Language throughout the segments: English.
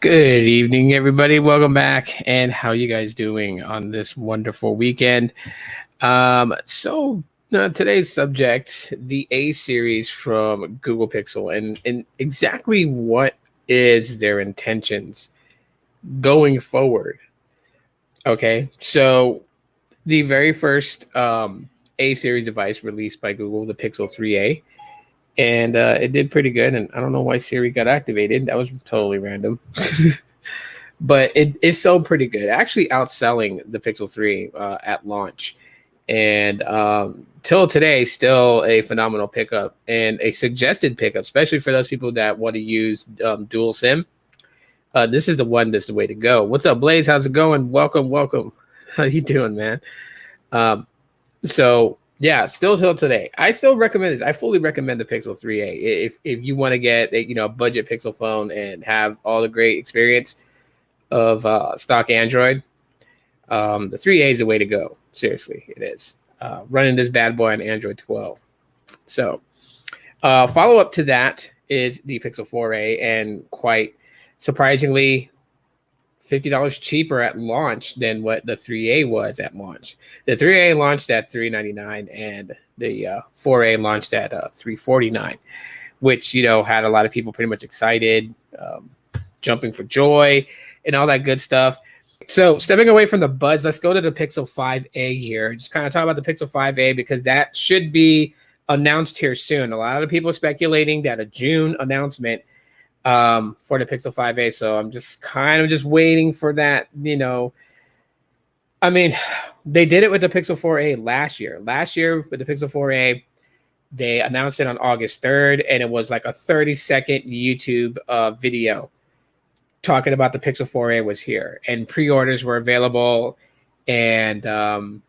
Good evening, everybody. Welcome back. And how you guys doing on this wonderful weekend? Today's subject, the A series from Google Pixel, and exactly what is their intentions going forward. Okay, so the very first A series device released by Google, the Pixel 3A, and it did pretty good. And I don't know why Siri got activated. That was totally random. But it sold pretty good, actually outselling the Pixel 3 at launch. And till today, still a phenomenal pickup and a suggested pickup, especially for those people that want to use dual SIM. This is the one that's the way to go. What's up, Blaze? How's it going? Welcome. How you doing, man? Yeah, still till today, I still recommend it. I fully recommend the Pixel 3a if you want to get a budget Pixel phone and have all the great experience of stock Android. The 3A is the way to go. Seriously, it is. Running this bad boy on Android 12. So, follow up to that is the Pixel 4a, and quite surprisingly, $50 cheaper at launch than what the 3A was at launch. The 3A launched at $399, and the 4A launched at $349, which had a lot of people pretty much excited, jumping for joy, and all that good stuff. So stepping away from the buds, let's go to the Pixel 5a here. Just kind of talk about the Pixel 5a because that should be announced here soon. A lot of people are speculating that a June announcement for the Pixel 5a. So I'm just kind of just waiting for that. I mean, they did it with the Pixel 4a last year. Last year with the Pixel 4a, they announced it on August 3rd, and it was like a 30-second YouTube video talking about the Pixel 4a was here, and pre-orders were available. And I'm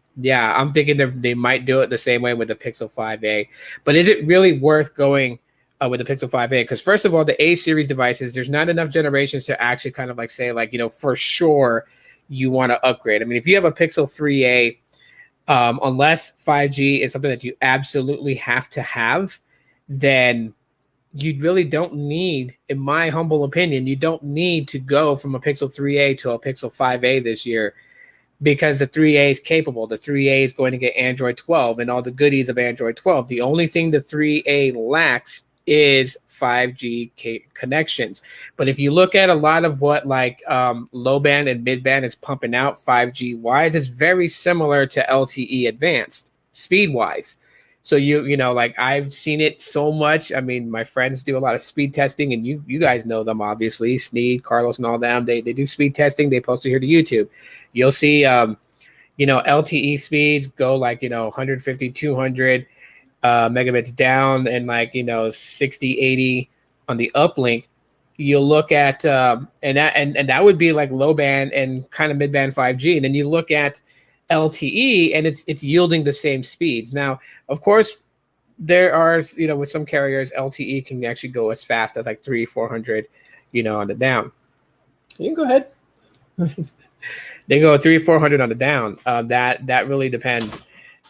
thinking they might do it the same way with the Pixel 5a. But is it really worth going with the Pixel 5a? Because first of all, the A series devices, there's not enough generations to actually kind of like say for sure you want to upgrade. I mean, if you have a Pixel 3a, unless 5G is something that you absolutely have to have, then you really don't need, in my humble opinion, you don't need to go from a Pixel 3a to a Pixel 5a this year, because the 3a is capable. The 3a is going to get Android 12 and all the goodies of Android 12. The only thing the 3a lacks is 5G connections. But if you look at a lot of what low band and mid band is pumping out 5G wise, it's very similar to LTE advanced speed wise. So I've seen it so much. I mean, my friends do a lot of speed testing, and you guys know them, obviously. Sneed, Carlos, and all them. They do speed testing. They post it here to YouTube. You'll see, LTE speeds go 150, 200 megabits down, and 60, 80 on the uplink. You'll look at and that would be like low band and kind of mid band 5G, and then you look at LTE, and it's yielding the same speeds. Now, of course, there are, with some carriers, LTE can actually go as fast as 300-400, on the down. You can go ahead. They go 300-400 on the down. That really depends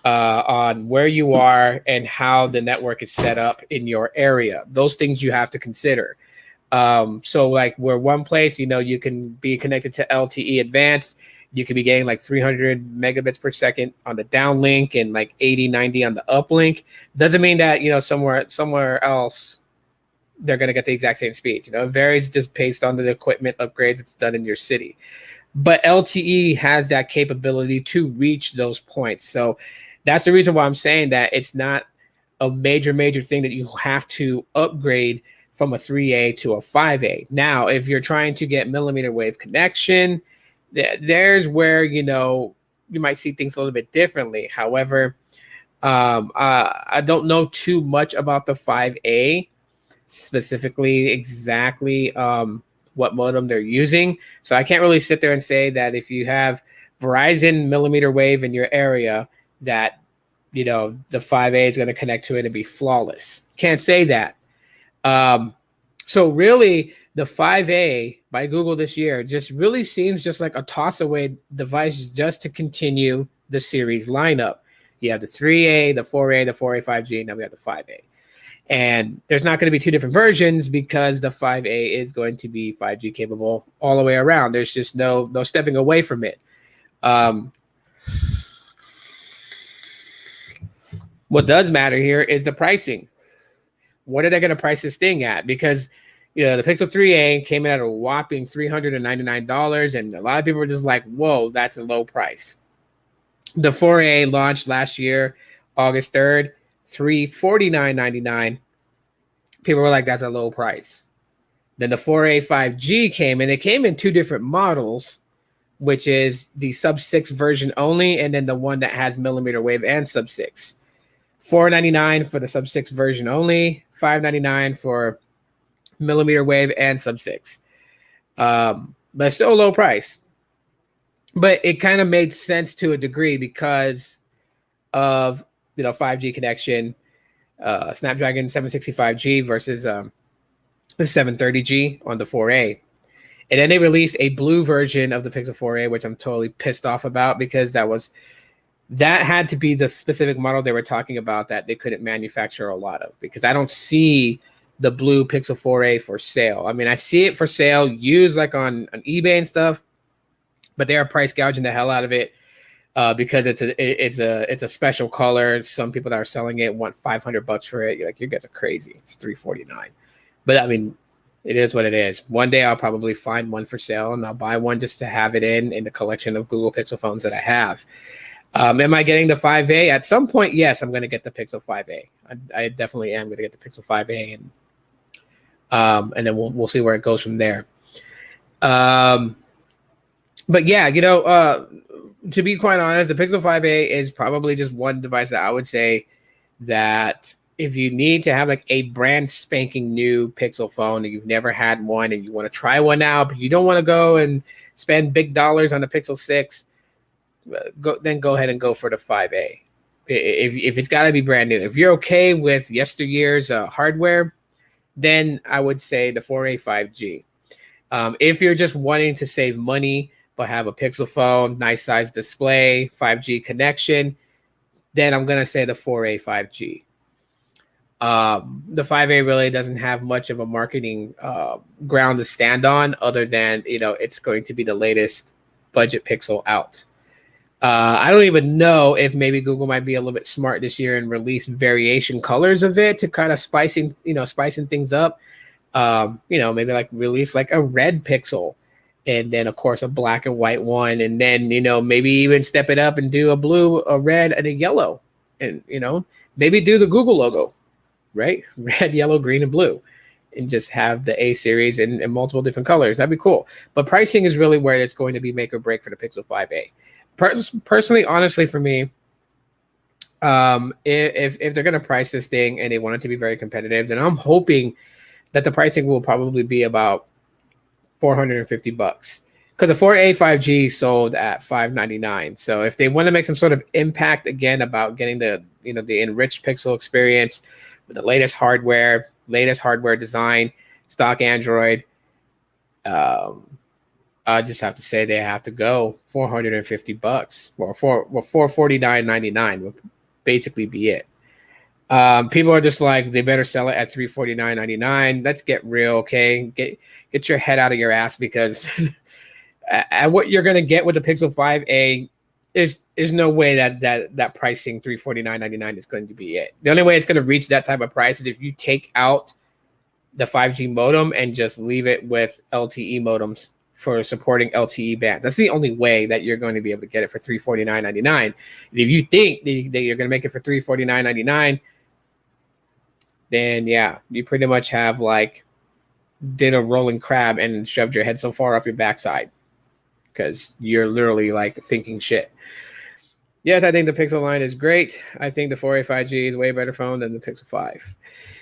on where you are and how the network is set up in your area. Those things you have to consider. So where one place, you can be connected to LTE advanced, you could be getting 300 megabits per second on the downlink and 80, 90 on the uplink. Doesn't mean that, somewhere else they're going to get the exact same speeds. It varies just based on the equipment upgrades that's done in your city. But LTE has that capability to reach those points. So that's the reason why I'm saying that it's not a major thing that you have to upgrade from a 3A to a 5A. Now, if you're trying to get millimeter wave connection, there's where you might see things a little bit differently. However, I don't know too much about the 5A specifically, exactly what modem they're using, so I can't really sit there and say that if you have Verizon millimeter wave in your area that the 5A is going to connect to it and be flawless. Can't say that. So really, the 5A by Google this year just really seems just like a toss-away device just to continue the series lineup. You have the 3A, the 4A, the 4A 5G, and now we have the 5A. And there's not going to be two different versions because the 5A is going to be 5G capable all the way around. There's just no stepping away from it. What does matter here is the pricing. What are they going to price this thing at? Because the Pixel 3A came in at a whopping $399, and a lot of people were just like, whoa, that's a low price. The 4A launched last year, August 3rd, $349.99. People were like, that's a low price. Then the 4A 5G came in. It came in two different models, which is the sub-6 version only, and then the one that has millimeter wave and sub-6. $499 for the sub-6 version only, $599 for millimeter wave and sub-6. But still a low price. But it kind of made sense to a degree because of 5G connection, Snapdragon 765G versus the 730G on the 4A. And then they released a blue version of the Pixel 4A, which I'm totally pissed off about because that had to be the specific model they were talking about that they couldn't manufacture a lot of, because I don't see the blue Pixel 4A for sale. I mean, I see it for sale used like on eBay and stuff, but they are price gouging the hell out of it because it's a special color. Some people that are selling it want $500 for it. You're like, you guys are crazy. It's $349. But I mean, it is what it is. One day I'll probably find one for sale and I'll buy one just to have it in the collection of Google Pixel phones that I have. Am I getting the 5A? At some point, yes, I'm going to get the Pixel 5A. I definitely am going to get the Pixel 5A, and then we'll see where it goes from there. But yeah, to be quite honest, the Pixel 5A is probably just one device that I would say that if you need to have like a brand spanking new Pixel phone and you've never had one and you want to try one out, but you don't want to go and spend big dollars on the Pixel 6, go ahead and go for the 5A. If it's got to be brand new. If you're okay with yesteryear's hardware, then I would say the 4A 5G. If you're just wanting to save money but have a Pixel phone, nice size display, 5G connection, then I'm going to say the 4A 5G. The 5A really doesn't have much of a marketing ground to stand on other than, it's going to be the latest budget Pixel out. I don't even know if maybe Google might be a little bit smart this year and release variation colors of it to kind of spicing things up. Maybe like release like a red Pixel and then of course a black and white one. And then, maybe even step it up and do a blue, a red and a yellow and, maybe do the Google logo, right? Red, yellow, green, and blue, and just have the A series in multiple different colors. That'd be cool. But pricing is really where it's going to be make or break for the Pixel 5A. Personally, honestly, for me, if they're going to price this thing and they want it to be very competitive, then I'm hoping that the pricing will probably be about $450 because the 4A 5G sold at $599. So if they want to make some sort of impact again about getting the enriched Pixel experience with the latest hardware design, stock Android, I just have to say they have to go $450 or $449.99 would basically be it. People are just like, they better sell it at $349.99. Let's get real, okay? Get your head out of your ass, because at what you're gonna get with the Pixel 5A, there's no way that pricing $349.99 is going to be it. The only way it's going to reach that type of price is if you take out the 5G modem and just leave it with LTE modems for supporting LTE bands. That's the only way that you're going to be able to get it for $349.99. If you think that you're going to make it for $349.99, then yeah, you pretty much have like did a rolling crab and shoved your head so far up your backside, because you're literally like thinking shit. Yes, I think the Pixel line is great. I think the 4A 5G is a way better phone than the Pixel 5.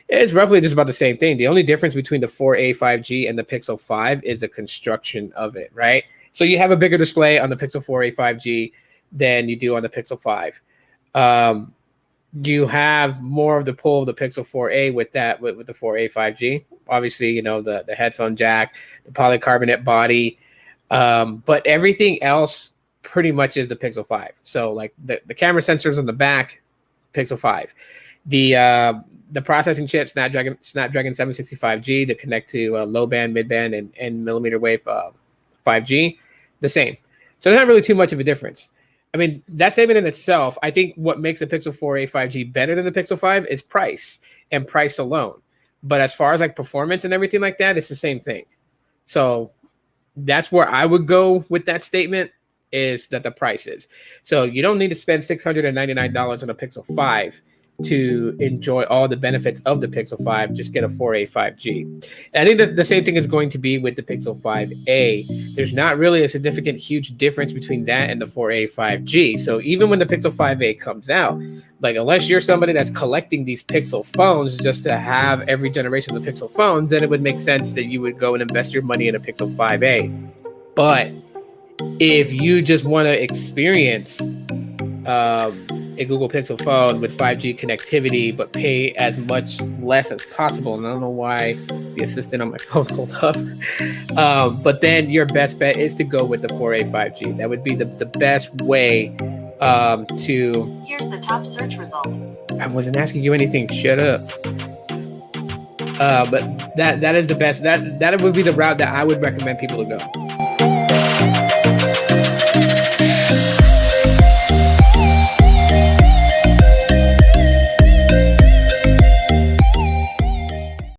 It's roughly just about the same thing. The only difference between the 4A 5G and the Pixel 5 is the construction of it, right? So you have a bigger display on the Pixel 4A 5G than you do on the Pixel 5. You have more of the pull of the Pixel 4A with the 4A 5G. Obviously, the headphone jack, the polycarbonate body, but everything else pretty much is the Pixel 5. So like the camera sensors on the back, Pixel 5. The processing chip, Snapdragon 765G, to connect to low band, mid band, and millimeter wave 5G, the same. So there's not really too much of a difference. I mean, that statement in itself, I think what makes the Pixel 4a 5G better than the Pixel 5 is price, and price alone. But as far as like performance and everything like that, it's the same thing. So that's where I would go with that statement, is that the price is. So you don't need to spend $699 on a Pixel 5 to enjoy all the benefits of the Pixel 5. Just get a 4a 5G. And I think that the same thing is going to be with the Pixel 5a. There's not really a significant huge difference between that and the 4a 5G. So even when the Pixel 5a comes out, like, unless you're somebody that's collecting these Pixel phones just to have every generation of the Pixel phones, then it would make sense that you would go and invest your money in a Pixel 5a. But if you just want to experience a Google Pixel phone with 5G connectivity, but pay as much less as possible, and I don't know why the assistant on my phone pulled up, but then your best bet is to go with the 4a 5G. That would be the best way to... Here's the top search result. I wasn't asking you anything. Shut up. But that is the best. That would be the route that I would recommend people to go.